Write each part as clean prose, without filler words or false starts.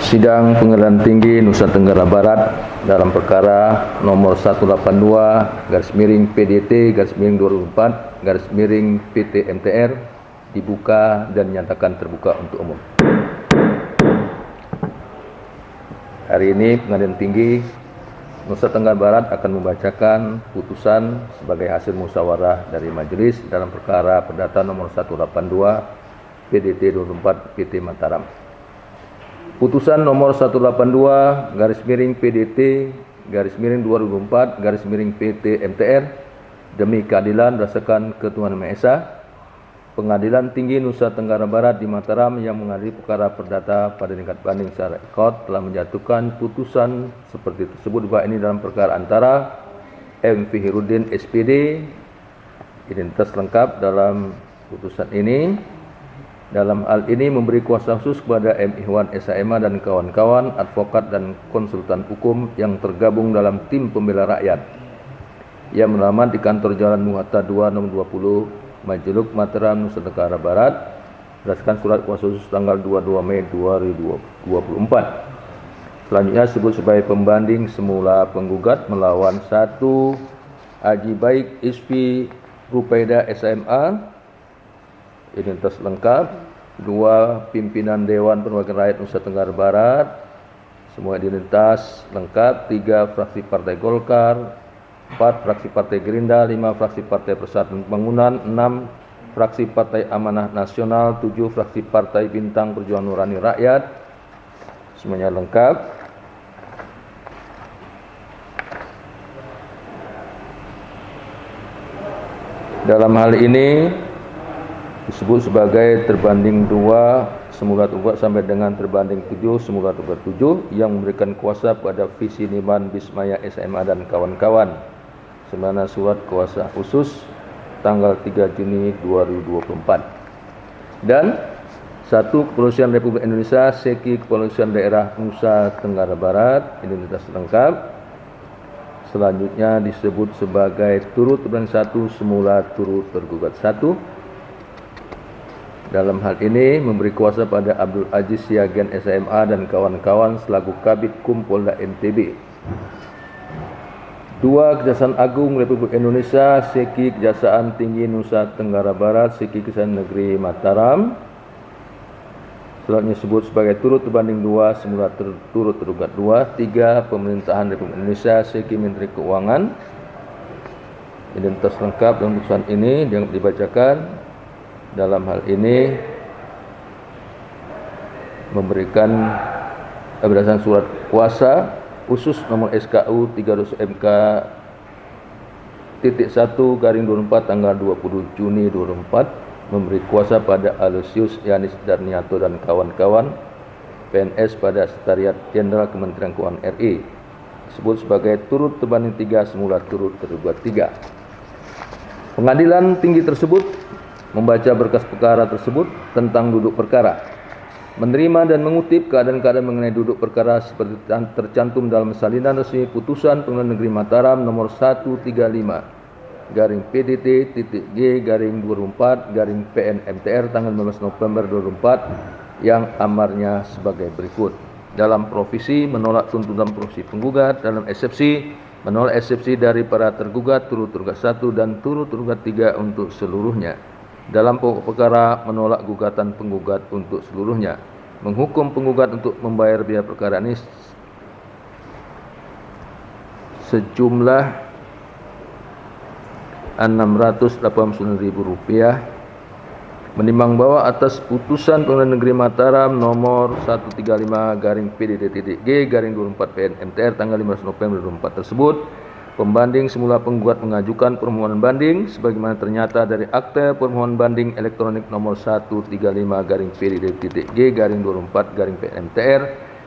Sidang Pengadilan Tinggi Nusa Tenggara Barat dalam perkara nomor 182/PDT/2004/PT MTR dibuka dan dinyatakan terbuka untuk umum. Hari ini Pengadilan Tinggi Nusa Tenggara Barat akan membacakan putusan sebagai hasil musyawarah dari majelis dalam perkara perdata nomor 182/PDT/2004/PT Mataram. Putusan nomor 182/PDT/2004/PT MTR demi keadilan berdasarkan ketuhanan Maha Esa, Pengadilan Tinggi Nusa Tenggara Barat di Mataram yang mengadili perkara perdata pada tingkat banding secara ekot telah menjatuhkan putusan seperti tersebut bahwa ini dalam perkara antara M. Fihiruddin SPD, identitas lengkap dalam putusan ini. Dalam hal ini memberi kuasa khusus kepada M. Ihwan SHMA dan kawan-kawan, advokat dan konsultan hukum yang tergabung dalam tim pembela rakyat yang beralamat di kantor Jalan Muhatta 2 nomor 20 Majuluk Mataram Nusa Tenggara Barat berdasarkan surat kuasa khusus tanggal 22 Mei 2024. Selanjutnya disebut sebagai pembanding semula penggugat melawan 1. Haji Baik Isfi Rupaida SHMA, identitas lengkap. 2. Pimpinan Dewan Perwakilan Rakyat Nusa Tenggara Barat, semua identitas lengkap. 3. Fraksi Partai Golkar. 4. Fraksi Partai Gerindra. 5. Fraksi Partai Persatuan Pembangunan. 6. Fraksi Partai Amanah Nasional. 7. Fraksi Partai Bintang Perjuangan Nurani Rakyat, semuanya lengkap. Dalam hal ini disebut sebagai terbanding 2 semula tergugat sampai dengan terbanding 7 semula tergugat 7 yang memberikan kuasa pada Visi Niman Bismaya SMA dan kawan-kawan sebagaimana surat kuasa khusus tanggal 3 Juni 2024. Dan 1. Kepolisian Republik Indonesia Seki Kepolisian Daerah Nusa Tenggara Barat, identitas lengkap. Selanjutnya disebut sebagai turut terbanding 1 semula turut tergugat 1. Dalam hal ini memberi kuasa pada Abdul Aziz Siagian SHMA dan kawan-kawan selaku Kabid Kum Polda NTB. 2. Kejaksaan Agung Republik Indonesia Seki Kejaksaan Tinggi Nusa Tenggara Barat Seki Kejaksaan Negeri Mataram. Selanjutnya disebut sebagai turut terbanding 2 semula turut tergugat 2. 3. Pemerintahan Republik Indonesia Seki Menteri Keuangan, identitas lengkap dalam putusan ini yang dibacakan. Dalam hal ini memberikan berdasarkan surat kuasa khusus nomor SKU 300 MK .1/24 tanggal 20 Juni 2024 memberi kuasa pada Aloysius Yanis Darniato dan kawan-kawan PNS pada Sekretariat Jenderal Kementerian Keuangan RI, disebut sebagai turut terbanding 3 semula turut tergugat 3. Pengadilan tinggi tersebut membaca berkas perkara tersebut tentang duduk perkara, menerima dan mengutip keadaan-keadaan mengenai duduk perkara seperti tercantum dalam salinan resmi putusan Pengadilan Negeri Mataram nomor 135/PDT.G/2004/PN-MTR tanggal 15 November 2004 yang amarnya sebagai berikut. Dalam provisi menolak tuntutan provisi penggugat, dalam eksepsi menolak eksepsi dari para tergugat turut tergugat 1 dan turut tergugat 3 untuk seluruhnya. Dalam pokok perkara menolak gugatan penggugat untuk seluruhnya, menghukum penggugat untuk membayar biaya perkara ini sejumlah Rp689.000, menimbang bahwa atas putusan Pengadilan Negeri Mataram nomor 135/PDT.G/2004/PN-MTR tanggal 15 November 2004 tersebut, pembanding semula penggugat mengajukan permohonan banding sebagaimana ternyata dari akte permohonan banding elektronik nomor 135/PDT.G/2004/PN-MTR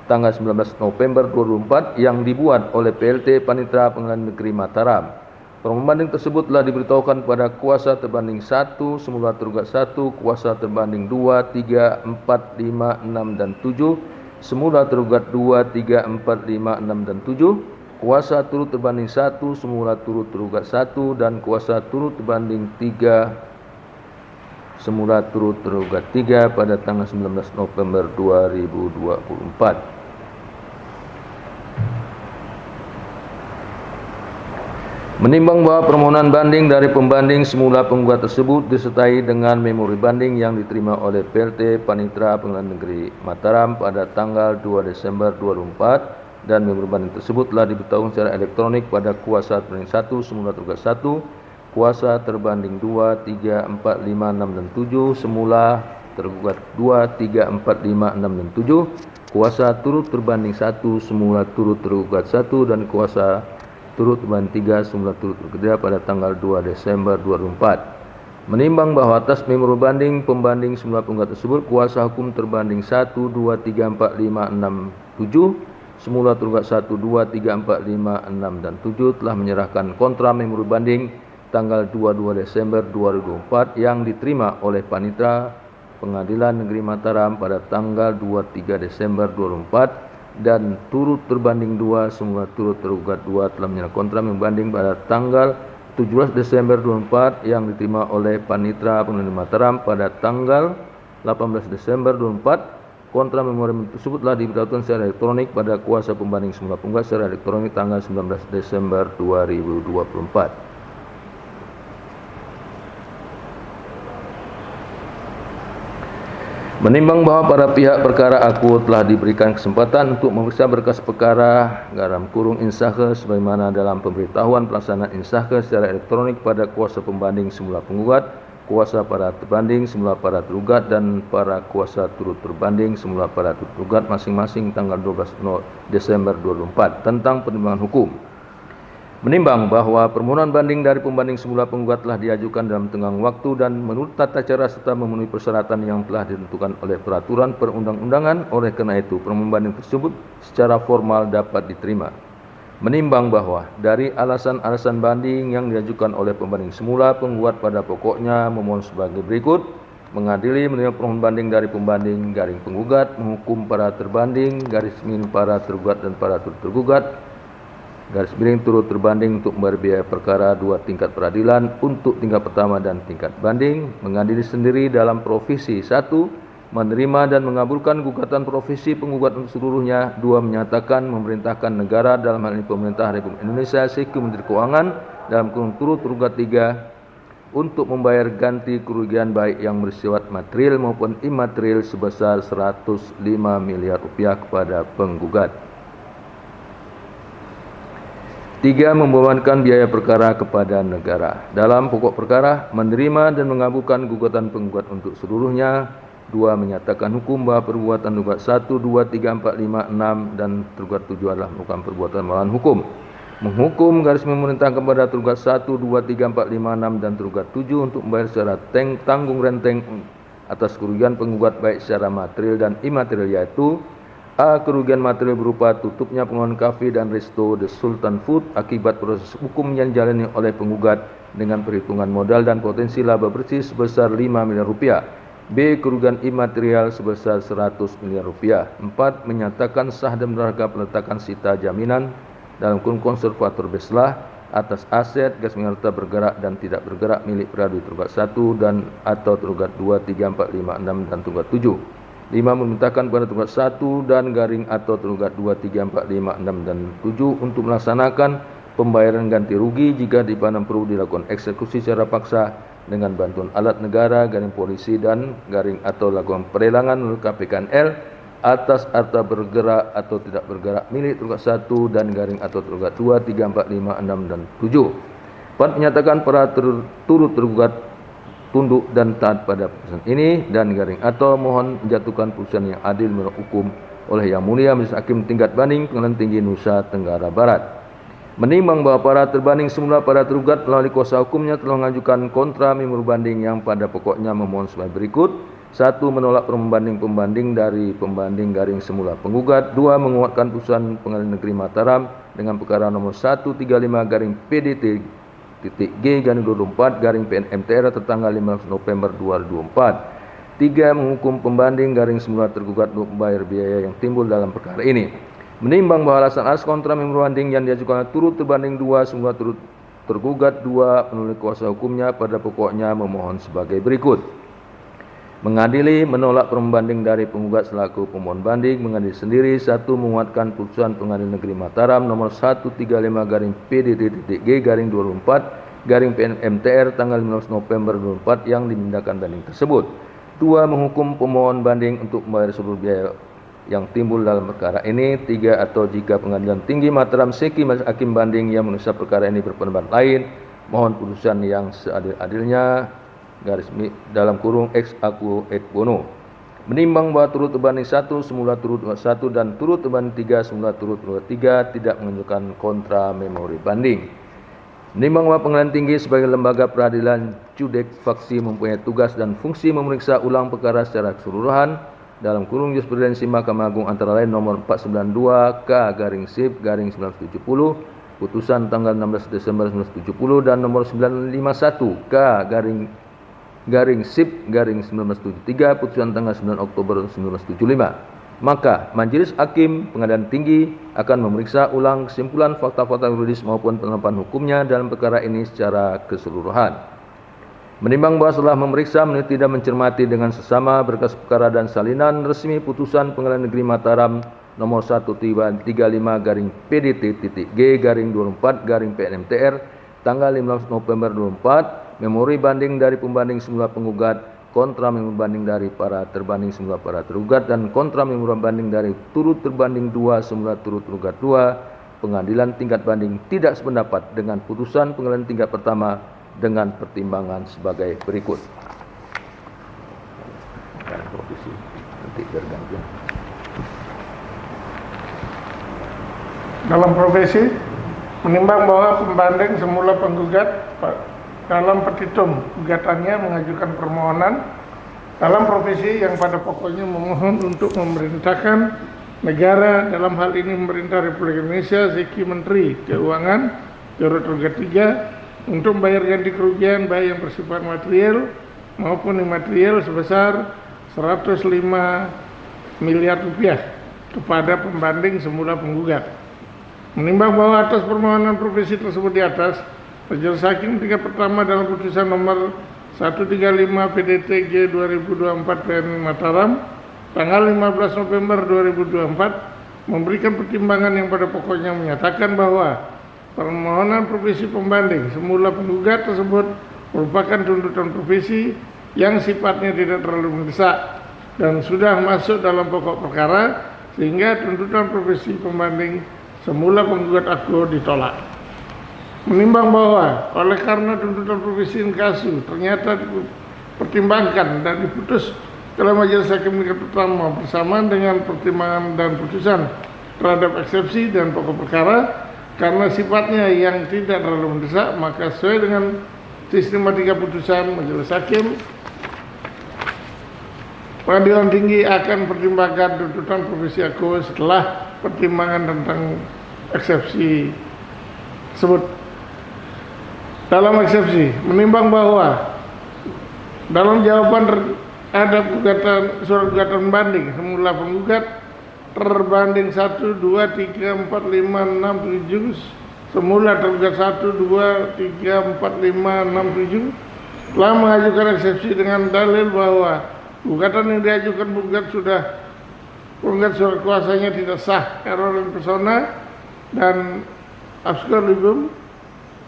tanggal 19 November 2004 yang dibuat oleh PLT Panitera Pengadilan Negeri Mataram. Permohonan banding tersebut telah diberitahukan kepada kuasa terbanding 1 semula tergugat 1, kuasa terbanding 2, 3, 4, 5, 6 dan 7, semula tergugat 2, 3, 4, 5, 6 dan 7, kuasa turut terbanding 1 semula turut tergugat 1 dan kuasa turut terbanding 3 semula turut tergugat 3 pada tanggal 19 November 2024. Menimbang bahwa permohonan banding dari pembanding semula penggugat tersebut disertai dengan memori banding yang diterima oleh PLT Panitera Pengadilan Negeri Mataram pada tanggal 2 Desember 2004 dan memori banding tersebut telah diberitahukan secara elektronik pada kuasa terbanding 1 semula tergugat 1, kuasa terbanding 2, 3, 4, 5, 6 dan 7 semula tergugat 2, 3, 4, 5, 6 dan 7, kuasa turut terbanding 1 semula turut tergugat 1 dan kuasa turut terbanding 3 semula turut tergugat pada tanggal 2 Desember 2004. Menimbang bahwa atas memori banding pembanding semula penggugat tersebut kuasa hukum terbanding 1, 2, 3, 4, 5, 6, 7 semula tergugat 1, 2, 3, 4, 5, 6 dan 7 telah menyerahkan kontra memori banding tanggal 22 Desember 2024 yang diterima oleh Panitera Pengadilan Negeri Mataram pada tanggal 23 Desember 2004 dan turut terbanding 2 semula turut tergugat 2 telah menyerahkan kontra membanding pada tanggal 17 Desember 2004 yang diterima oleh Panitera Pengadilan Mataram pada tanggal 18 Desember 2004. Kontra memori tersebut telah diberitahukan secara elektronik pada kuasa pembanding semula penggugat secara elektronik tanggal 19 Desember 2024. Menimbang bahwa para pihak perkara aku telah diberikan kesempatan untuk memeriksa berkas perkara (insahke) sebagaimana dalam pemberitahuan pelaksanaan insahke secara elektronik pada kuasa pembanding semula penggugat, kuasa para terbanding semula para tergugat dan para kuasa turut terbanding semula para tergugat masing-masing tanggal 12 Desember 2004 tentang pertimbangan hukum. Menimbang bahwa permohonan banding dari pembanding semula penggugat telah diajukan dalam tenggang waktu dan menurut tata cara serta memenuhi persyaratan yang telah ditentukan oleh peraturan perundang-undangan, oleh karena itu permohonan banding tersebut secara formal dapat diterima. Menimbang bahwa dari alasan-alasan banding yang diajukan oleh pembanding semula penggugat pada pokoknya memohon sebagai berikut: mengadili menerima permohonan banding dari pembanding garing penggugat, menghukum para terbanding garis miring para tergugat dan para tergugat garis miring turut terbanding untuk membayar biaya perkara 2 tingkat peradilan untuk tingkat pertama dan tingkat banding, mengadili sendiri dalam provisi 1, menerima dan mengabulkan gugatan provisi penggugat untuk seluruhnya, 2, menyatakan memerintahkan negara dalam hal ini pemerintah Republik Indonesia selaku Menteri Keuangan dalam kurung turut tergugat 3 untuk membayar ganti kerugian baik yang bersifat material maupun imaterial sebesar 105 miliar rupiah kepada penggugat. 3. Membebankan biaya perkara kepada negara. Dalam pokok perkara, menerima dan mengabulkan gugatan penggugat untuk seluruhnya. 2. Menyatakan hukum bahwa perbuatan tergugat 1, 2, 3, 4, 5, 6 dan tergugat 7 adalah merupakan perbuatan melawan hukum. Menghukum garis memerintah kepada tergugat 1, 2, 3, 4, 5, 6 dan tergugat 7 untuk membayar secara tanggung renteng atas kerugian penggugat baik secara material dan imaterial, yaitu: A. Kerugian material berupa tutupnya pengelolaan kafe dan resto The Sultan Food akibat proses hukum yang dijalani oleh penggugat dengan perhitungan modal dan potensi laba bersih sebesar 5 miliar rupiah. B. Kerugian imaterial sebesar 100 miliar rupiah. 4. Menyatakan sah dan berharga peletakan sita jaminan dalam kurung konservator Beslah atas aset gas harta bergerak dan tidak bergerak milik peraduan tergugat 1 dan atau tergugat 2, 3, 4, 5, 6 dan tergugat 7. 5. Memerintahkan kepada tergugat 1 dan garing atau tergugat 2, 3, 4, 5, 6 dan 7 untuk melaksanakan pembayaran ganti rugi jika dipandang perlu dilakukan eksekusi secara paksa dengan bantuan alat negara, garing polisi dan garing atau lakukan pelelangan menurut KPKNL atas harta bergerak atau tidak bergerak milik tergugat 1 dan garing atau tergugat 2, 3, 4, 5, 6 dan 7. 4. Menyatakan para turut tergugat tunduk dan taat pada putusan ini dan garing atau mohon menjatuhkan putusan yang adil menurut hukum oleh Yang Mulia Majelis Hakim Tingkat Banding Pengadilan Tinggi Nusa Tenggara Barat. Menimbang bahwa para terbanding semula para tergugat melalui kuasa hukumnya telah mengajukan kontra memori banding yang pada pokoknya memohon sebagai berikut: 1. Menolak permohonan pembanding dari pembanding garing semula penggugat. 2. Menguatkan putusan Pengadilan Negeri Mataram dengan perkara nomor 135 garing PDT G/24 garing PN/MTR tertanggal 15 November 2024. 3. Menghukum pembanding garing semula tergugat untuk membayar biaya yang timbul dalam perkara ini. Menimbang bahwa alasan kontra memori banding yang diajukan turut terbanding 2 semula turut tergugat 2 penulis kuasa hukumnya pada pokoknya memohon sebagai berikut: mengadili menolak pembanding dari penggugat selaku pemohon banding, mengadili sendiri. 1. Menguatkan putusan Pengadilan Negeri Mataram nomor 135/PD-G/2004/PN-MTR tanggal 15 November 2004 yang dimindahkan banding tersebut. 2. Menghukum pemohon banding untuk membayar seluruh biaya yang timbul dalam perkara ini. 3. Atau jika Pengadilan Tinggi Mataram Seki Majelis Hakim Banding yang menusuk perkara ini berpendapat lain, mohon putusan yang seadil-adilnya dalam kurung ex aequo et bono. Menimbang bahwa turut berbanding 1 semula turut 1 dan turut berbanding 3 semula turut 3 tidak menunjukkan kontra memori banding. Menimbang bahwa Pengadilan Tinggi sebagai lembaga peradilan judek faksi mempunyai tugas dan fungsi memeriksa ulang perkara secara keseluruhan dalam kurung jurisprudensi Mahkamah Agung antara lain nomor 492 K/SIP/1970 putusan tanggal 16 Desember 1970 dan nomor 951 K/SIP/1973 putusan tanggal 9 Oktober 1975. Maka Majelis Hakim Pengadilan Tinggi akan memeriksa ulang kesimpulan fakta-fakta yuridis maupun penerapan hukumnya dalam perkara ini secara keseluruhan. Menimbang bahwa setelah memeriksa meneliti dan mencermati dengan sesama berkas perkara dan salinan resmi putusan Pengadilan Negeri Mataram nomor 135/PDT.G/2004/PN-MTR tanggal 15 November 2004, memori banding dari pembanding semula penggugat, kontra memori banding dari para terbanding semula para tergugat, dan kontra memori banding dari turut terbanding 2 semula turut tergugat 2, Pengadilan Tingkat Banding tidak sependapat dengan putusan Pengadilan Tingkat Pertama dengan pertimbangan sebagai berikut. Dalam profesi, menimbang bahwa pembanding semula penggugat dalam petitum gugatannya mengajukan permohonan dalam profesi yang pada pokoknya memohon untuk memerintahkan negara, dalam hal ini pemerintah Republik Indonesia, Seki Menteri Keuangan, turut tergugat 3, untuk membayar ganti kerugian baik yang bersifat material maupun imaterial sebesar 105 miliar rupiah kepada pembanding semula penggugat. Menimbang bahwa atas permohonan profesi tersebut di atas, Majelis Hakim tingkat pertama dalam putusan nomor 135 PDT G/2024 PN Mataram tanggal 15 November 2024 memberikan pertimbangan yang pada pokoknya menyatakan bahwa permohonan profesi pembanding semula penggugat tersebut merupakan tuntutan profesi yang sifatnya tidak terlalu mendesak dan sudah masuk dalam pokok perkara, sehingga tuntutan profesi pembanding semula penggugat aku ditolak. Menimbang bahwa oleh karena tuntutan profesi inkasu ternyata dipertimbangkan dan diputus oleh Majelis Hakim tingkat pertama bersamaan dengan pertimbangan dan putusan terhadap eksepsi dan pokok perkara, karena sifatnya yang tidak terlalu mendesak, maka sesuai dengan sistematika putusan Majelis Hakim, Pengadilan Tinggi akan pertimbangkan tuntutan profesi aku setelah pertimbangan tentang eksepsi tersebut. Dalam eksepsi, menimbang bahwa dalam jawaban terhadap gugatan surat gugatan banding semula penggugat terbanding 1, 2, 3, 4, 5, 6, 7 semula tergugat 1, 2, 3, 4, 5, 6, 7 telah mengajukan eksepsi dengan dalil bahwa gugatan yang diajukan penggugat surat kuasanya tidak sah, error in persona dan abscor libum,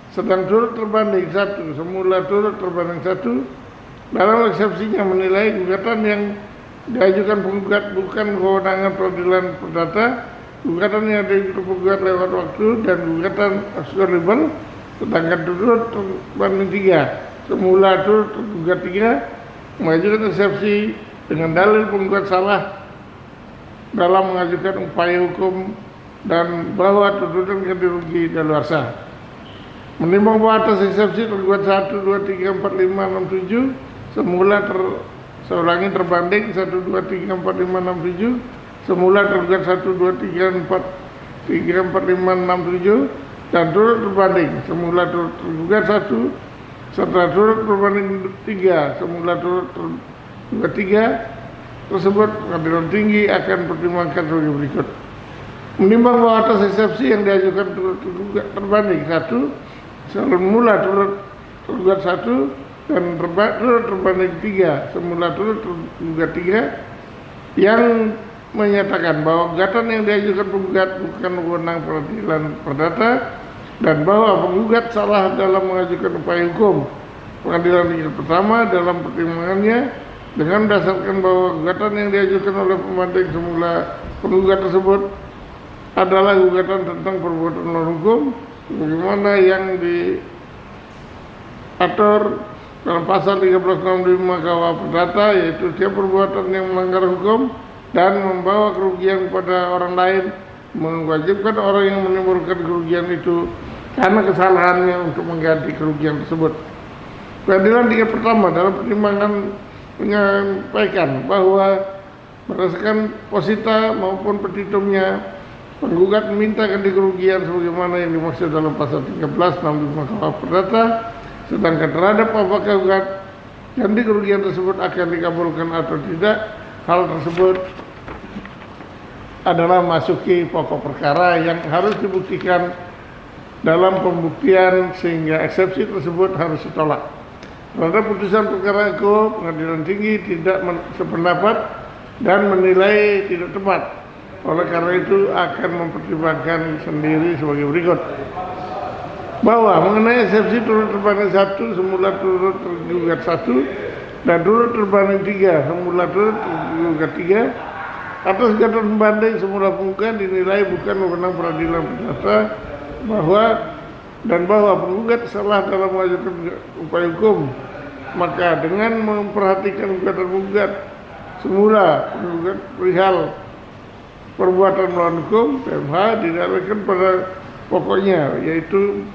sedang turut terbanding 1 semula turut terbanding 1. Dalam eksepsinya menilai gugatan yang diajukan penggugat bukan kewenangan peradilan perdata, gugatan yang diajukan penggugat lewat waktu, dan gugatan abscor libum, sedangkan turut terbanding 3 semula turut tergugat 3 mengajukan eksepsi dengan dalil penggugat salah dalam mengajukan upaya hukum dan bahwa tuntutan ganti rugi daluarsa. Menimbang bahwa atas eksepsi tergugat 1, 2, 3, 4, 5, 6, 7 semula terbanding 1, 2, 3, 4, 5, 6, 7 semula tergugat 1, 2, 3, 4, 4, 5, 6, 7 dan turut terbanding semula tergugat 1 serta turut terbanding 3 semula turut tergugat 3 tersebut, Pengadilan Tinggi akan pertimbangkan sebagai berikut. Menimbang bahwa atas eksepsi yang diajukan turut tergugat terbanding 1 semula turut tergugat 1 dan turut terbanding 3, semula turut tergugat 3, yang menyatakan bahwa gugatan yang diajukan penggugat bukan wewenang peradilan perdata dan bahwa penggugat salah dalam mengajukan upaya hukum. Pengadilan tingkat pertama dalam pertimbangannya dengan mendasarkan bahwa gugatan yang diajukan oleh pembanding semula penggugat tersebut adalah gugatan tentang perbuatan melawan hukum bagaimana yang diatur dalam pasal 1365 KUH Perdata, yaitu setiap perbuatan yang melanggar hukum dan membawa kerugian kepada orang lain mewajibkan orang yang menimbulkan kerugian itu karena kesalahannya untuk mengganti kerugian tersebut. Pengadilan tingkat pertama dalam pertimbangan menyampaikan bahwa berdasarkan posita maupun petitumnya penggugat meminta ganti kerugian sebagaimana yang dimaksud dalam pasal 1365 KUH Perdata, sedangkan terhadap apakah gugat ganti kerugian tersebut akan dikabulkan atau tidak, hal tersebut adalah masuki pokok perkara yang harus dibuktikan dalam pembuktian sehingga eksepsi tersebut harus ditolak. Terhadap putusan perkara itu, pengadilan tinggi tidak sependapat dan menilai tidak tepat. Oleh karena itu akan mempertimbangkan sendiri sebagai berikut. Bahwa mengenai eksepsi turut terbanding 1, semula turut tergugat 1, dan turut terbanding 3, semula turut tergugat 3, atas gugatan pembanding semula penggugat dinilai bukan wewenang peradilan perdata bahwa penggugat salah dalam mengajukan upaya hukum. Maka dengan memperhatikan gugatan penggugat semula penggugat perihal perbuatan melawan hukum, PMH didalilkan pada pokoknya, yaitu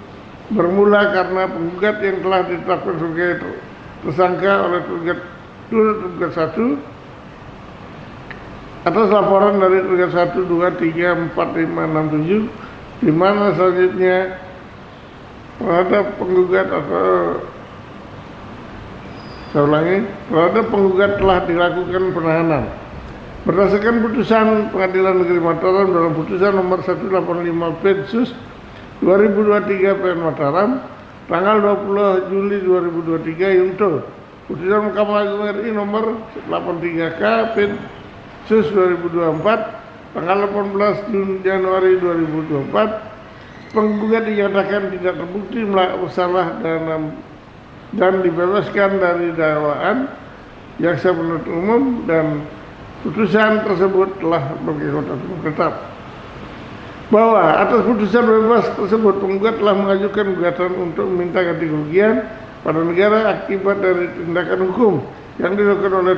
bermula karena penggugat yang telah ditetapkan sebagai tersangka oleh turut tergugat 1 atas laporan dari tergugat 1, 2, 3, 4, 5, 6, 7, di mana selanjutnya terhadap penggugat terhadap penggugat telah dilakukan penahanan. Berdasarkan putusan Pengadilan Negeri Mataram dalam putusan nomor 185 Pensus 2023 PN Mataram tanggal 20 Juli 2023 yaitu putusan Mahkamah Agung RI nomor 83K Pensus 2024 tanggal 18 Januari 2024, penggugat dinyatakan tidak terbukti bersalah dan dibebaskan dari dakwaan jaksa penuntut umum, dan putusan tersebut telah berkekuatan tetap. Bahwa atas putusan bebas tersebut penggugat telah mengajukan gugatan untuk meminta ganti kerugian pada negara akibat dari tindakan hukum yang dilakukan oleh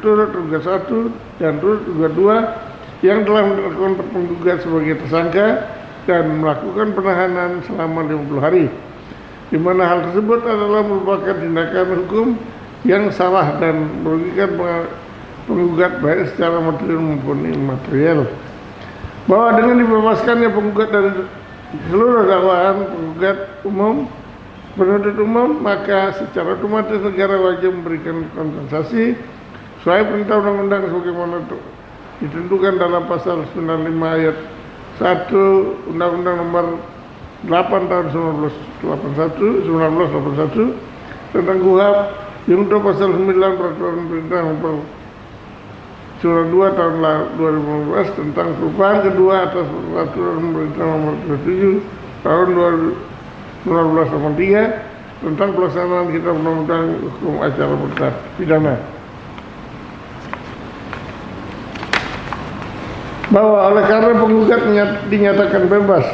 turut tergugat 1 dan turut tergugat 2 yang telah melakukan penggugat sebagai tersangka dan melakukan penahanan selama 50 hari, di mana hal tersebut adalah merupakan tindakan hukum yang salah dan merugikan penggugat baik secara material maupun immaterial. Bahwa dengan dibebaskannya penggugat dari seluruh dakwaan penggugat umum penuntut umum, maka secara otomatis negara wajib memberikan kompensasi sesuai perintah undang-undang sebagaimana ditentukan dalam pasal 95 ayat 1 Undang-Undang Nomor 8 tahun 1981 tentang KUHP, junto pasal 9 Peraturan Pemerintah Nomor 2 tahun 2015 tentang perubahan kedua atas Peraturan Pemerintah Nomor 37 tahun 1983 tentang pelaksanaan kitab undang-undang hukum acara pidana. Bahwa oleh karena penggugat dinyatakan bebas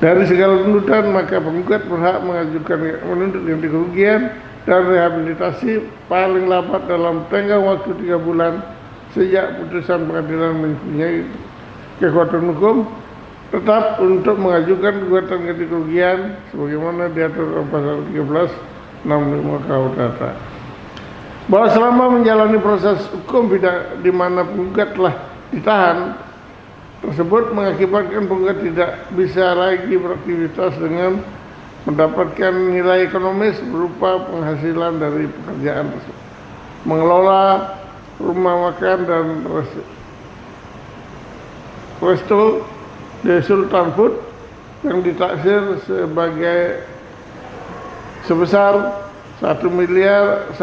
dari segala tuntutan, maka penggugat berhak mengajukan menuntut ganti kerugian dan rehabilitasi paling lambat dalam tenggang waktu 3 bulan sejak putusan pengadilan mempunyai kekuatan hukum tetap untuk mengajukan gugatan ganti kerugian sebagaimana diatur dalam pasal 1365 KUH Perdata. Bahwa selama menjalani proses hukum di mana penggugat telah ditahan tersebut mengakibatkan penggugat tidak bisa lagi beraktivitas dengan mendapatkan nilai ekonomis berupa penghasilan dari pekerjaan tersebut, mengelola rumah makan dan resto The Sultan Food yang ditaksir sebesar 105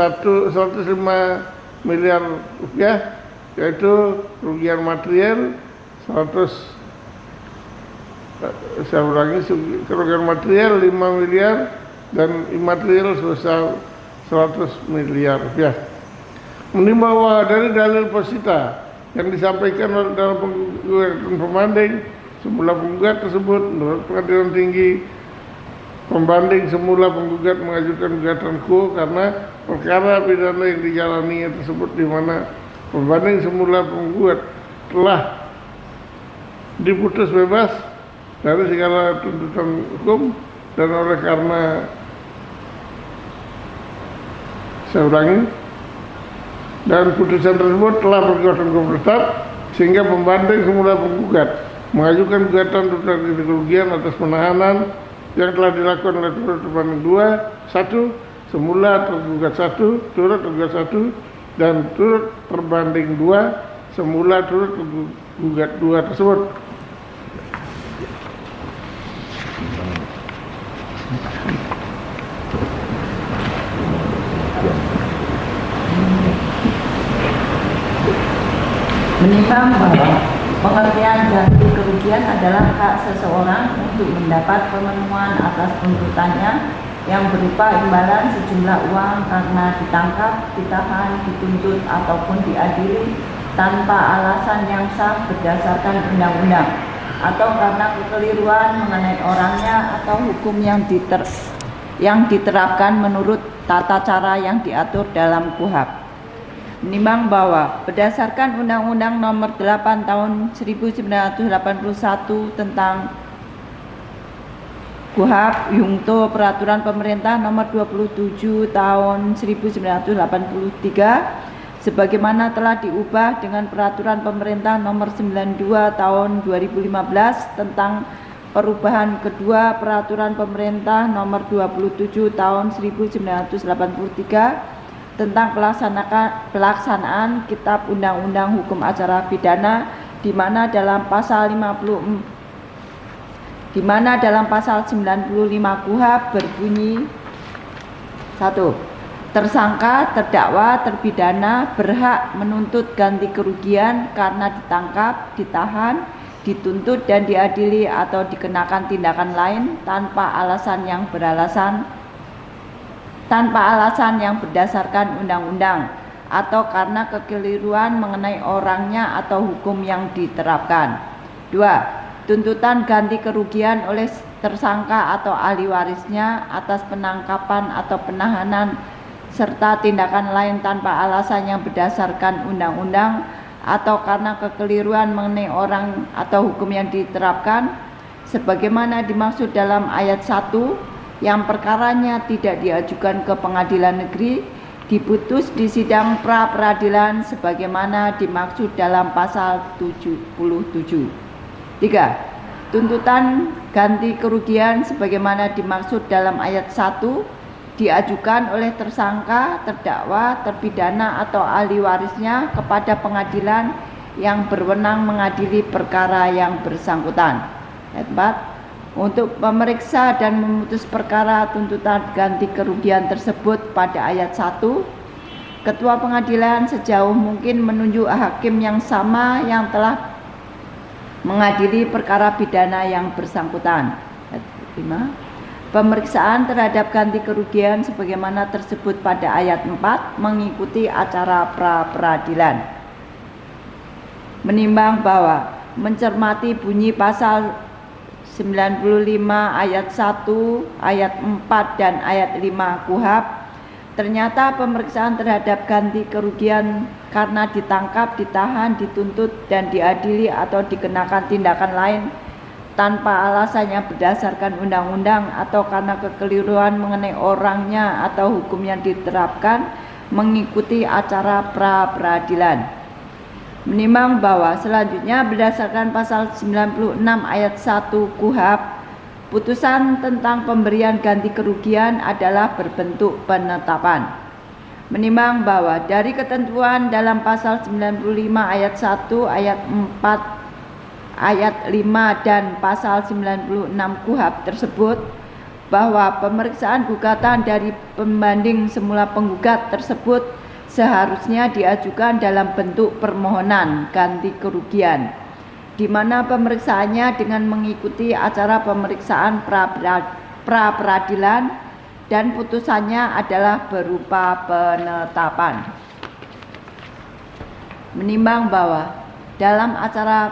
miliar rupiah, yaitu kerugian material 100 saya ulangi, kerugian material 5 miliar dan imaterial sebesar 100 miliar rupiah. Menimbang bahwa dari dalil posita yang disampaikan dalam penggugatan pembanding, semula penggugat tersebut menurut Pengadilan Tinggi pembanding semula penggugat mengajukan gugatan quo karena perkara pidana yang dijalani tersebut, di mana pembanding semula penggugat telah diputus bebas dari segala tuntutan hukum, dan oleh karena saya ulangi, dan putusan tersebut telah berkekuatan hukum tetap, sehingga pembanding semula penggugat mengajukan gugatan tuntutan ganti kerugian atas penahanan yang telah dilakukan oleh turut terbanding 2, 1, semula tergugat 1, turut tergugat 1, dan turut terbanding 2, semula turut tergugat 2 tersebut. Menimbang bahwa pengertian ganti kerugian adalah hak seseorang untuk mendapat pemenuhan atas tuntutannya yang berupa imbalan sejumlah uang karena ditangkap, ditahan, dituntut, ataupun diadili tanpa alasan yang sah berdasarkan undang-undang, atau karena kekeliruan mengenai orangnya atau hukum yang diterapkan menurut tata cara yang diatur dalam KUHP. Menimbang bahwa berdasarkan Undang-Undang Nomor 8 Tahun 1981 tentang KUHP Yungto Peraturan Pemerintah Nomor 27 Tahun 1983 sebagaimana telah diubah dengan Peraturan Pemerintah Nomor 92 Tahun 2015 tentang perubahan kedua Peraturan Pemerintah Nomor 27 Tahun 1983 tentang pelaksanaan Kitab Undang-Undang Hukum Acara Pidana, di mana dalam pasal 95 KUHP berbunyi 1. Tersangka, terdakwa, terpidana berhak menuntut ganti kerugian karena ditangkap, ditahan, dituntut dan diadili atau dikenakan tindakan lain tanpa alasan yang berdasarkan undang-undang atau karena kekeliruan mengenai orangnya atau hukum yang diterapkan. 2. Tuntutan ganti kerugian oleh tersangka atau ahli warisnya atas penangkapan atau penahanan serta tindakan lain tanpa alasan yang berdasarkan undang-undang atau karena kekeliruan mengenai orang atau hukum yang diterapkan sebagaimana dimaksud dalam ayat 1 yang perkaranya tidak diajukan ke pengadilan negeri, diputus di sidang pra-peradilan sebagaimana dimaksud dalam pasal 77. 3. Tuntutan ganti kerugian sebagaimana dimaksud dalam ayat 1 diajukan oleh tersangka, terdakwa, terpidana atau ahli warisnya kepada pengadilan yang berwenang mengadili perkara yang bersangkutan. Ayat 4. Untuk memeriksa dan memutus perkara tuntutan ganti kerugian tersebut pada ayat 1, Ketua Pengadilan sejauh mungkin menunjuk hakim yang sama yang telah mengadili perkara pidana yang bersangkutan. Ayat 5. Pemeriksaan terhadap ganti kerugian sebagaimana tersebut pada ayat 4 mengikuti acara pra-peradilan. Menimbang bahwa mencermati bunyi pasal 95 ayat 1, ayat 4 dan ayat 5 KUHP, ternyata pemeriksaan terhadap ganti kerugian karena ditangkap, ditahan, dituntut dan diadili atau dikenakan tindakan lain tanpa alasan yang berdasarkan undang-undang atau karena kekeliruan mengenai orangnya atau hukum yang diterapkan mengikuti acara pra-peradilan. Menimbang bahwa selanjutnya berdasarkan pasal 96 ayat 1 KUHP, putusan tentang pemberian ganti kerugian adalah berbentuk penetapan. Menimbang bahwa dari ketentuan dalam pasal 95 ayat 1, ayat 4, ayat 5 dan pasal 96 KUHP tersebut, bahwa pemeriksaan gugatan dari pembanding semula penggugat tersebut seharusnya diajukan dalam bentuk permohonan ganti kerugian, di mana pemeriksaannya dengan mengikuti acara pemeriksaan pra peradilan dan putusannya adalah berupa penetapan. Menimbang bahwa dalam acara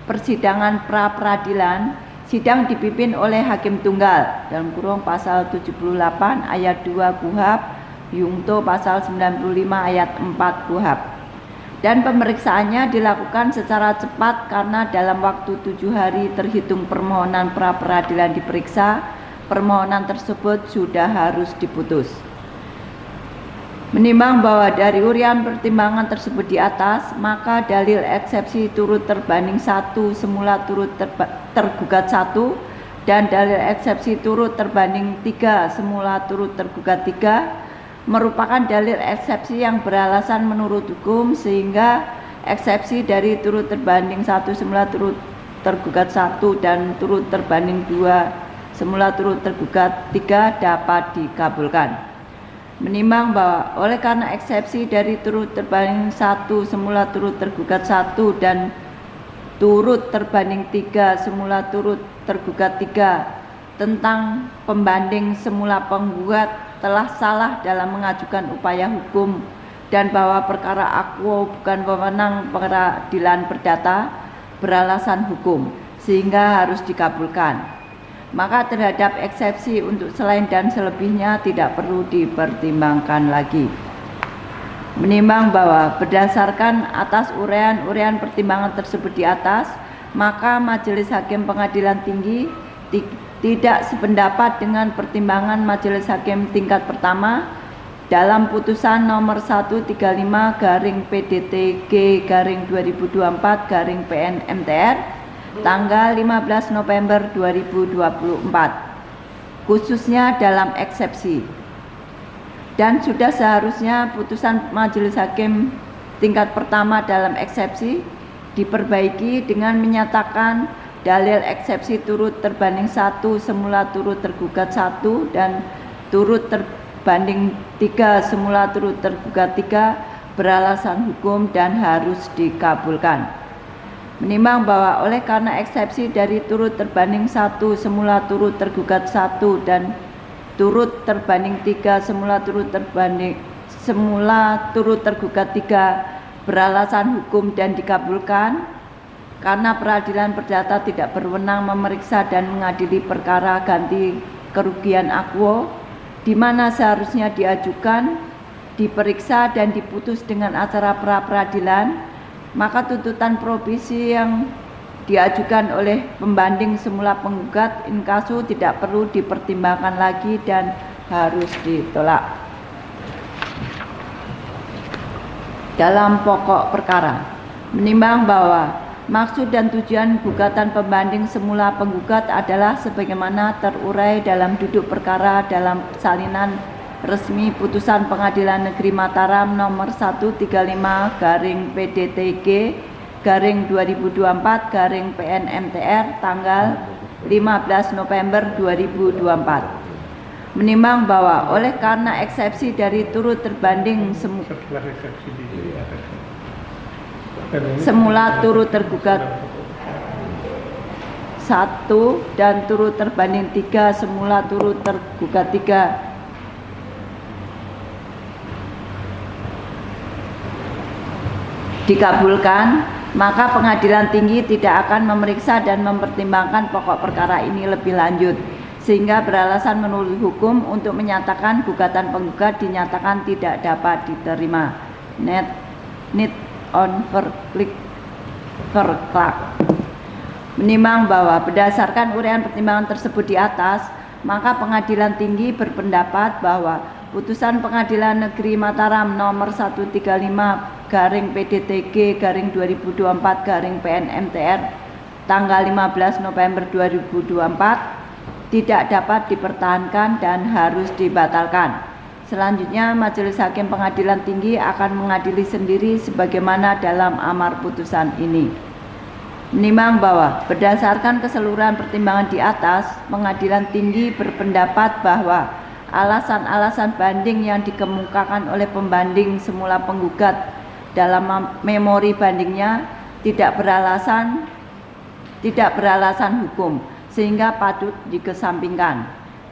persidangan pra peradilan, sidang dipimpin oleh hakim tunggal dalam kurung pasal 78 ayat 2 KUHP Yungto pasal 95 ayat 4 KUHP, dan pemeriksaannya dilakukan secara cepat karena dalam waktu 7 hari terhitung permohonan pra peradilan diperiksa, permohonan tersebut sudah harus diputus. Menimbang bahwa dari urian pertimbangan tersebut di atas, maka dalil eksepsi turut terbanding 1 semula turut tergugat 1 dan dalil eksepsi turut terbanding 3 semula turut tergugat 3 merupakan dalil eksepsi yang beralasan menurut hukum, sehingga eksepsi dari turut terbanding 1 semula turut tergugat 1 dan turut terbanding 2 semula turut tergugat 3 dapat dikabulkan. Menimbang bahwa oleh karena eksepsi dari turut terbanding 1 semula turut tergugat 1 dan turut terbanding 3 semula turut tergugat 3 tentang pembanding semula penggugat telah salah dalam mengajukan upaya hukum, dan bahwa perkara akuo bukan wewenang peradilan perdata beralasan hukum sehingga harus dikabulkan, maka terhadap eksepsi untuk selain dan selebihnya tidak perlu dipertimbangkan lagi. Menimbang bahwa berdasarkan atas uraian pertimbangan tersebut di atas, maka Majelis Hakim Pengadilan Tinggi tidak sependapat dengan pertimbangan Majelis Hakim tingkat pertama dalam putusan nomor 135/PDTG/2024/PN MTR tanggal 15 November 2024, khususnya dalam eksepsi. Dan sudah seharusnya putusan Majelis Hakim tingkat pertama dalam eksepsi diperbaiki dengan menyatakan dalil eksepsi turut terbanding 1 semula turut tergugat 1 dan turut terbanding 3 semula turut tergugat 3 beralasan hukum dan harus dikabulkan. Menimbang bahwa oleh karena eksepsi dari turut terbanding 1 semula turut tergugat 1 dan turut terbanding 3 semula turut tergugat 3 beralasan hukum dan dikabulkan, karena peradilan perdata tidak berwenang memeriksa dan mengadili perkara ganti kerugian akuo, di mana seharusnya diajukan, diperiksa dan diputus dengan acara pra peradilan, maka tuntutan provisi yang diajukan oleh pembanding semula penggugat inkasu tidak perlu dipertimbangkan lagi dan harus ditolak. Dalam pokok perkara, menimbang bahwa maksud dan tujuan gugatan pembanding semula penggugat adalah sebagaimana terurai dalam duduk perkara dalam salinan resmi putusan Pengadilan Negeri Mataram nomor 135/PDTG/2024/PN MTR tanggal 15 November 2024. Menimbang bahwa oleh karena eksepsi dari turut terbanding semula turut tergugat 1 dan turut terbanding 3 semula turut tergugat 3 dikabulkan, maka Pengadilan Tinggi tidak akan memeriksa dan mempertimbangkan pokok perkara ini lebih lanjut, sehingga beralasan menurut hukum untuk menyatakan gugatan penggugat dinyatakan tidak dapat diterima. Need on verklak. Menimbang bahwa berdasarkan uraian pertimbangan tersebut di atas, maka Pengadilan Tinggi berpendapat bahwa putusan Pengadilan Negeri Mataram nomor 135/PDTG/2024/PN MTR tanggal 15 November 2024 tidak dapat dipertahankan dan harus dibatalkan. Selanjutnya, Majelis Hakim Pengadilan Tinggi akan mengadili sendiri sebagaimana dalam amar putusan ini. Menimbang bahwa berdasarkan keseluruhan pertimbangan di atas, Pengadilan Tinggi berpendapat bahwa alasan-alasan banding yang dikemukakan oleh pembanding semula penggugat dalam memori bandingnya tidak beralasan hukum sehingga patut dikesampingkan.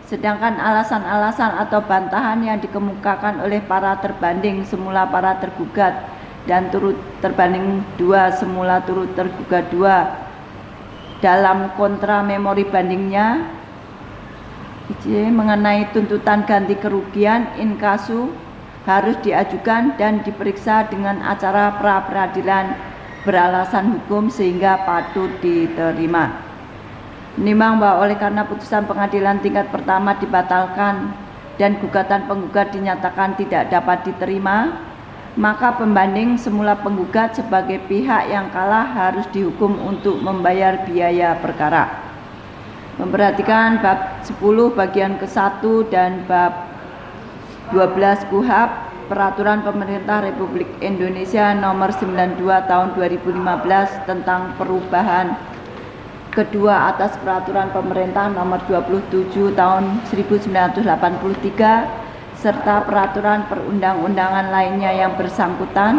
Sedangkan alasan-alasan atau bantahan yang dikemukakan oleh para terbanding semula para tergugat dan turut terbanding 2 semula turut tergugat 2 dalam kontra memori bandingnya mengenai tuntutan ganti kerugian inkasu harus diajukan dan diperiksa dengan acara pra peradilan beralasan hukum sehingga patut diterima. Menimbang bahwa oleh karena putusan pengadilan tingkat pertama dibatalkan dan gugatan penggugat dinyatakan tidak dapat diterima, maka pembanding semula penggugat sebagai pihak yang kalah harus dihukum untuk membayar biaya perkara. Memperhatikan bab 10 bagian ke-1 dan bab 12 KUHP Peraturan Pemerintah Republik Indonesia Nomor 92 Tahun 2015 tentang perubahan kedua atas Peraturan Pemerintah Nomor 27 Tahun 1983 serta peraturan perundang-undangan lainnya yang bersangkutan.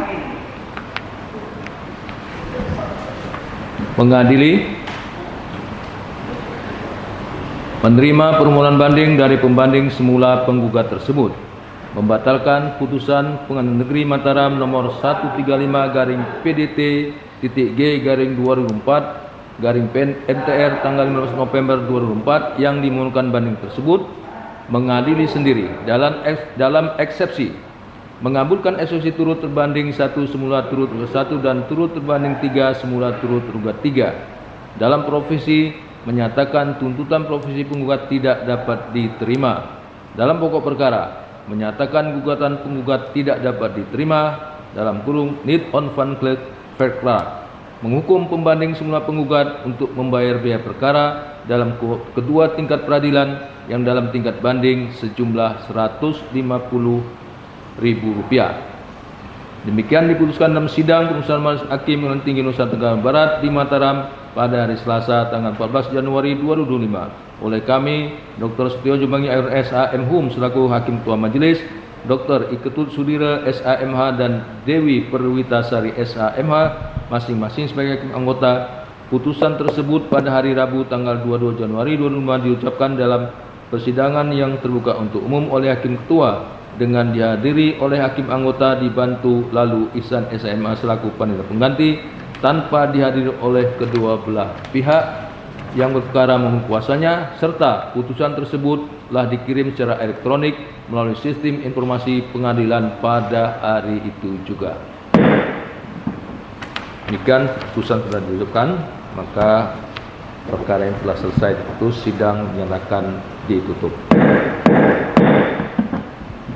Mengadili menerima permohonan banding dari pembanding semula penggugat tersebut, membatalkan putusan Pengadilan Negeri Mataram nomor 135-P/G/2004/PN tanggal 15 November 2004 yang dimohonkan banding tersebut, mengadili sendiri dalam eksepsi mengabulkan eksepsi turut terbanding 1 semula turut tergugat 1 dan turut terbanding 3 semula turut tergugat 3 dalam profesi menyatakan tuntutan profesi penggugat tidak dapat diterima. Dalam pokok perkara menyatakan gugatan penggugat tidak dapat diterima dalam kurung need on van verklaar, menghukum pembanding semula penggugat untuk membayar biaya perkara dalam kedua tingkat peradilan yang dalam tingkat banding sejumlah Rp150.000. Demikian diputuskan dalam sidang Putusan Majelis Hakim Pengadilan Tinggi Nusa Tenggara Barat di Mataram pada hari Selasa tanggal 14 Januari 2025 oleh kami Dr. Setio Jumbangi AR SAMHUM selaku Hakim Ketua Majelis, Dr. Iketut Sudira SAMH dan Dewi Perwitasari SAMH masing-masing sebagai hakim anggota. Putusan tersebut pada hari Rabu tanggal 22 Januari 2005 diucapkan dalam persidangan yang terbuka untuk umum oleh Hakim Ketua dengan dihadiri oleh hakim anggota dibantu lalu Ihsan SAMH selaku panitia pengganti tanpa dihadiri oleh kedua belah pihak yang berperkara maupun kuasanya, serta putusan tersebut telah dikirim secara elektronik melalui sistem informasi pengadilan pada hari itu juga. Demikian putusan telah diucapkan, maka perkara yang telah selesai diputus, sidang dinyatakan ditutup.